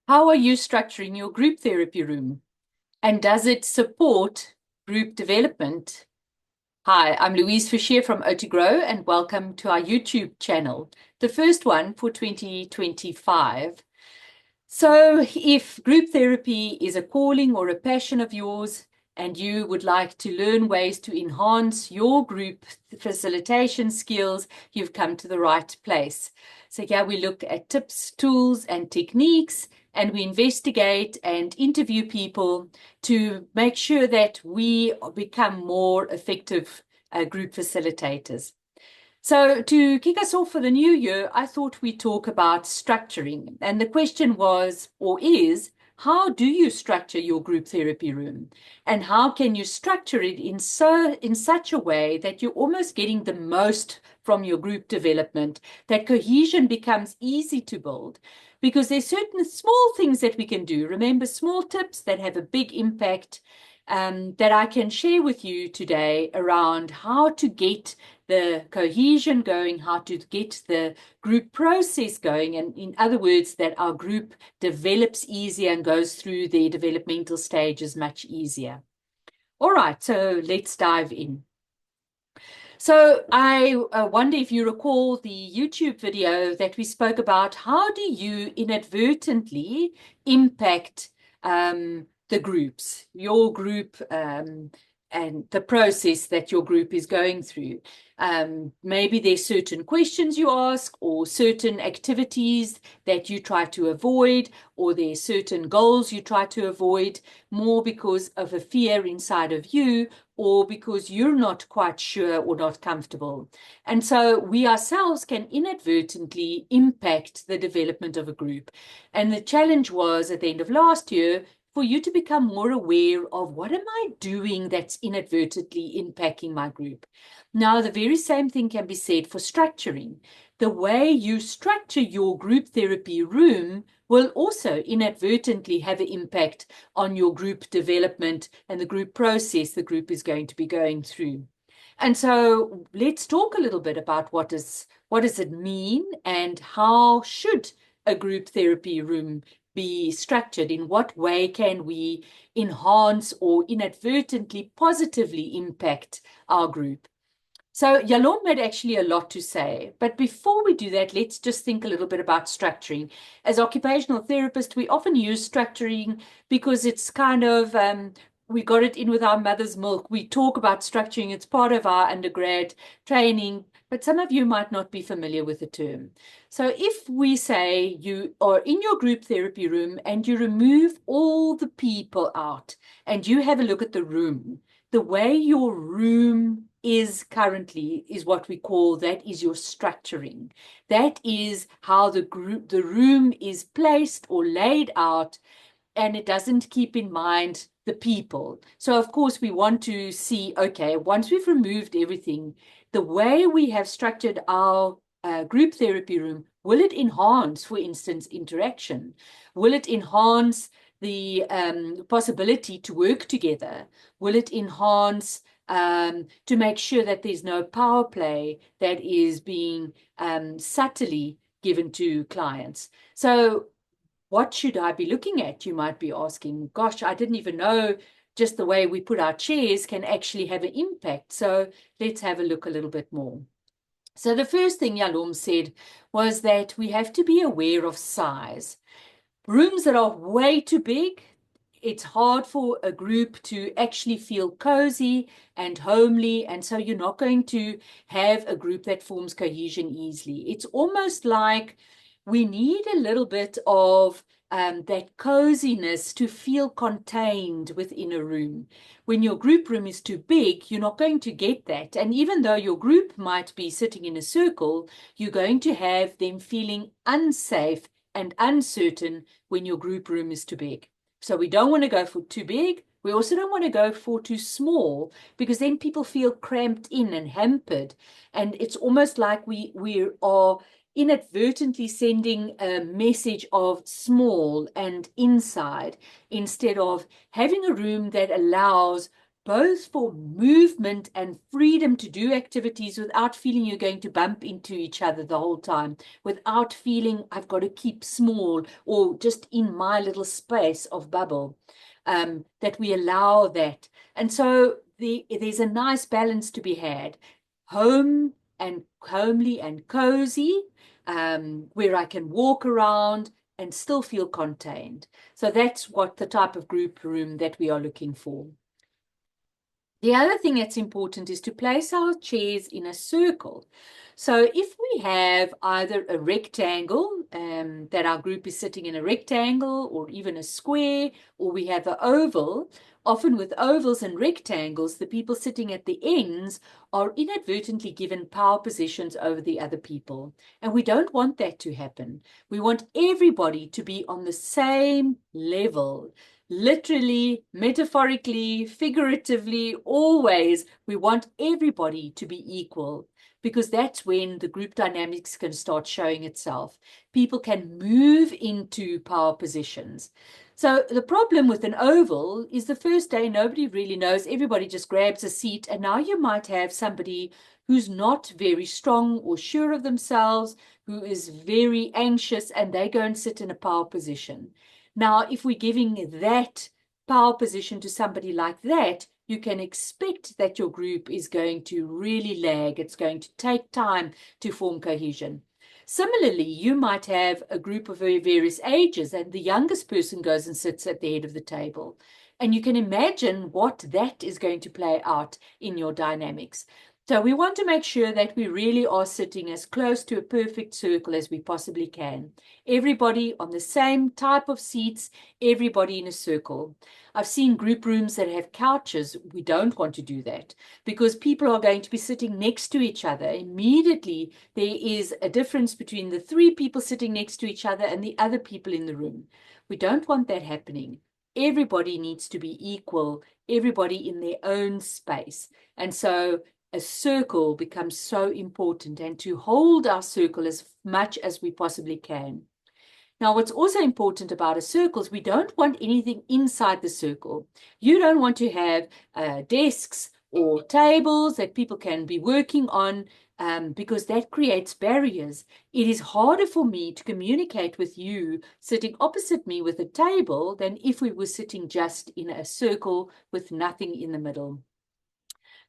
How are you structuring your group therapy room? And does it support group development? Hi, I'm Louise Fisher from OTGrow and welcome to our YouTube channel, the first one for 2025. So if group therapy is a calling or a passion of yours, and you would like to learn ways to enhance your group facilitation skills, you've come to the right place. So here we look at tips, tools, and techniques, and we investigate and interview people to make sure that we become more effective group facilitators. So to kick us off for the new year, I thought we'd talk about structuring. And the question was, or is, how do you structure your group therapy room? And how can you structure it in such a way that you're almost getting the most from your group development, that cohesion becomes easy to build? Because there's certain small things that we can do. Remember, small tips that have a big impact that I can share with you today around how to get the cohesion going, how to get the group process going, and in other words, that our group develops easier and goes through their developmental stages much easier. All right, so let's dive in. So I wonder if you recall the YouTube video that we spoke about, how do you inadvertently impact the groups, your group, and the process that your group is going through. Maybe there's certain questions you ask or certain activities that you try to avoid, or there's certain goals you try to avoid more because of a fear inside of you, or because you're not quite sure or not comfortable. And so we ourselves can inadvertently impact the development of a group. And the challenge was at the end of last year for you to become more aware of, what am I doing that's inadvertently impacting my group? Now, the very same thing can be said for structuring. The way you structure your group therapy room will also inadvertently have an impact on your group development and the group process the group is going to be going through. And so let's talk a little bit about what does it mean, and how should a group therapy room be structured? In what way can we enhance or inadvertently positively impact our group? So Yalom had actually a lot to say, but before we do that, let's just think a little bit about structuring. As occupational therapists, we often use structuring because it's kind of, we got it in with our mother's milk. We talk about structuring. It's part of our undergrad training, but some of you might not be familiar with the term. So if we say you are in your group therapy room and you remove all the people out and you have a look at the room, the way your room is currently is what we call, that is your structuring. That is how the room is placed or laid out, and it doesn't keep in mind the people. So of course we want to see, okay, once we've removed everything, the way we have structured our group therapy room, will it enhance, for instance, interaction? Will it enhance the possibility to work together? Will it enhance to make sure that there's no power play that is being subtly given to clients? So what should I be looking at? You might be asking, gosh, I didn't even know just the way we put our chairs can actually have an impact. So let's have a look a little bit more. So the first thing Yalom said was that we have to be aware of size. Rooms that are way too big, it's hard for a group to actually feel cozy and homely, and so you're not going to have a group that forms cohesion easily. It's almost like we need a little bit of that coziness to feel contained within a room. When your group room is too big, you're not going to get that. And even though your group might be sitting in a circle, you're going to have them feeling unsafe and uncertain when your group room is too big. So we don't want to go for too big. We also don't want to go for too small, because then people feel cramped in and hampered. And it's almost like we are inadvertently sending a message of small and inside, instead of having a room that allows both for movement and freedom to do activities without feeling you're going to bump into each other the whole time, without feeling I've got to keep small or just in my little space of bubble, that we allow that. And so there's a nice balance to be had. Home and homely and cozy, where I can walk around and still feel contained. So that's what the type of group room that we are looking for. The other thing that's important is to place our chairs in a circle. So if we have either a rectangle, that our group is sitting in a rectangle, or even a square, or we have an oval, often with ovals and rectangles, the people sitting at the ends are inadvertently given power positions over the other people. And we don't want that to happen. We want everybody to be on the same level. Literally, metaphorically, figuratively, always, we want everybody to be equal, because that's when the group dynamics can start showing itself. People can move into power positions. So the problem with an oval is the first day nobody really knows. Everybody just grabs a seat, and now you might have somebody who's not very strong or sure of themselves, who is very anxious, and they go and sit in a power position. Now, if we're giving that power position to somebody like that, you can expect that your group is going to really lag. It's going to take time to form cohesion. Similarly, you might have a group of various ages, and the youngest person goes and sits at the head of the table. And you can imagine what that is going to play out in your dynamics. So we want to make sure that we really are sitting as close to a perfect circle as we possibly can. Everybody on the same type of seats, everybody in a circle. I've seen group rooms that have couches. We don't want to do that, because people are going to be sitting next to each other. Immediately, there is a difference between the three people sitting next to each other and the other people in the room. We don't want that happening. Everybody needs to be equal, everybody in their own space. And so a circle becomes so important, and to hold our circle as much as we possibly can. Now, what's also important about a circle is we don't want anything inside the circle. You don't want to have desks or tables that people can be working on, because that creates barriers. It is harder for me to communicate with you sitting opposite me with a table than if we were sitting just in a circle with nothing in the middle.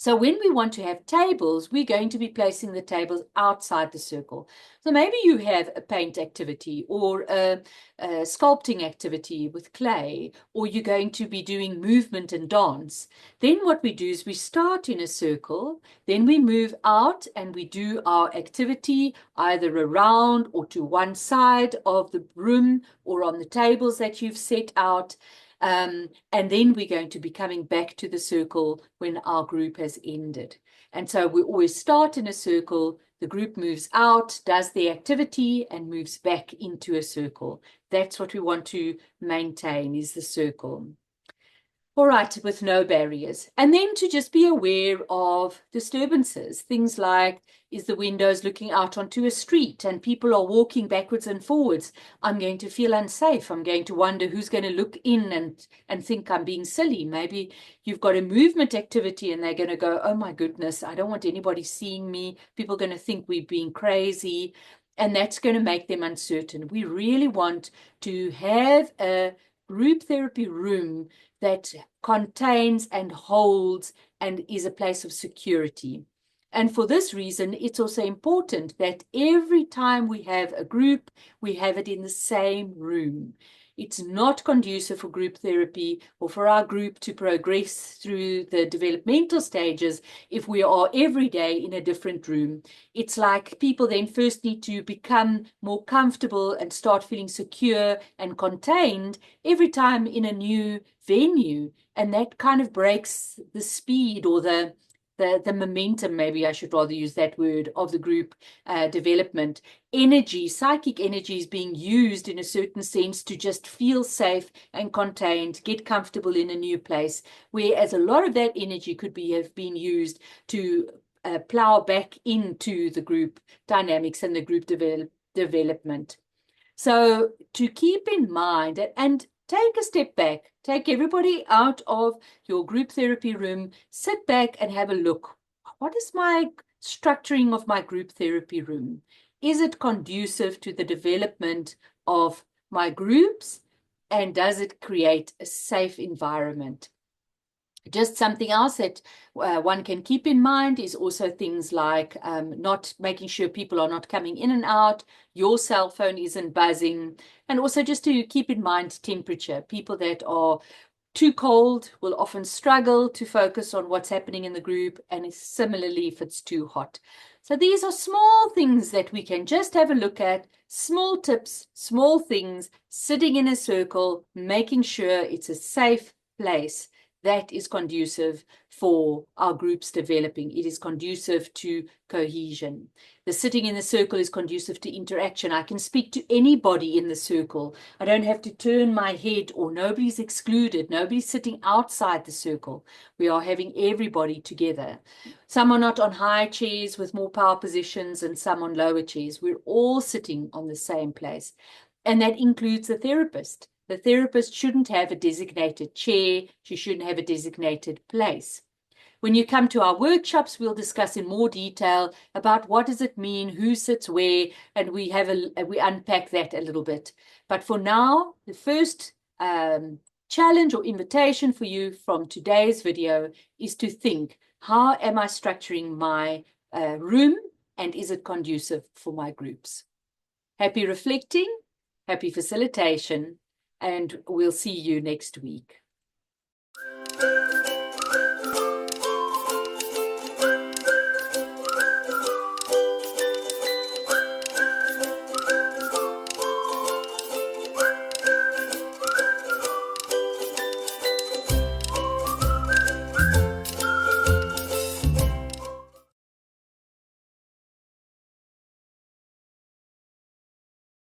So when we want to have tables, we're going to be placing the tables outside the circle. So maybe you have a paint activity or a sculpting activity with clay, or you're going to be doing movement and dance. Then what we do is we start in a circle, then we move out and we do our activity either around or to one side of the room or on the tables that you've set out. And then we're going to be coming back to the circle when our group has ended. And so we always start in a circle, the group moves out, does the activity, and moves back into a circle. That's what we want to maintain, is the circle. All right, with no barriers. And then to just be aware of disturbances, things like, is the windows looking out onto a street and people are walking backwards and forwards? I'm going to feel unsafe. I'm going to wonder who's going to look in and think I'm being silly. Maybe you've got a movement activity and they're going to go, oh my goodness, I don't want anybody seeing me. People are going to think we're being crazy. And that's going to make them uncertain. We really want to have a group therapy room that contains and holds and is a place of security. And for this reason, it's also important that every time we have a group, we have it in the same room. It's not conducive for group therapy or for our group to progress through the developmental stages if we are every day in a different room. It's like people then first need to become more comfortable and start feeling secure and contained every time in a new venue. And that kind of breaks the speed or the momentum, maybe I should rather use that word, of the group development. Energy, psychic energy is being used in a certain sense to just feel safe and contained, get comfortable in a new place, whereas a lot of that energy could have been used to plow back into the group dynamics and the group development. So to keep in mind, and take a step back. Take everybody out of your group therapy room. Sit back and have a look. What is my structuring of my group therapy room? Is it conducive to the development of my groups? And does it create a safe environment? Just something else that one can keep in mind is also things like not making sure people are not coming in and out, your cell phone isn't buzzing, and also just to keep in mind temperature. People that are too cold will often struggle to focus on what's happening in the group, and similarly if it's too hot. So these are small things that we can just have a look at, small tips, small things, sitting in a circle, making sure it's a safe place that is conducive for our groups developing. It is conducive to cohesion. The sitting in the circle is conducive to interaction. I can speak to anybody in the circle. I don't have to turn my head, or nobody's excluded. Nobody's sitting outside the circle. We are having everybody together. Some are not on high chairs with more power positions and some on lower chairs. We're all sitting on the same place. And that includes the therapist. The therapist shouldn't have a designated chair. She shouldn't have a designated place. When you come to our workshops, we'll discuss in more detail about what does it mean, who sits where, and we unpack that a little bit. But for now, the first challenge or invitation for you from today's video is to think, how am I structuring my room, and is it conducive for my groups? Happy reflecting, happy facilitation, and we'll see you next week.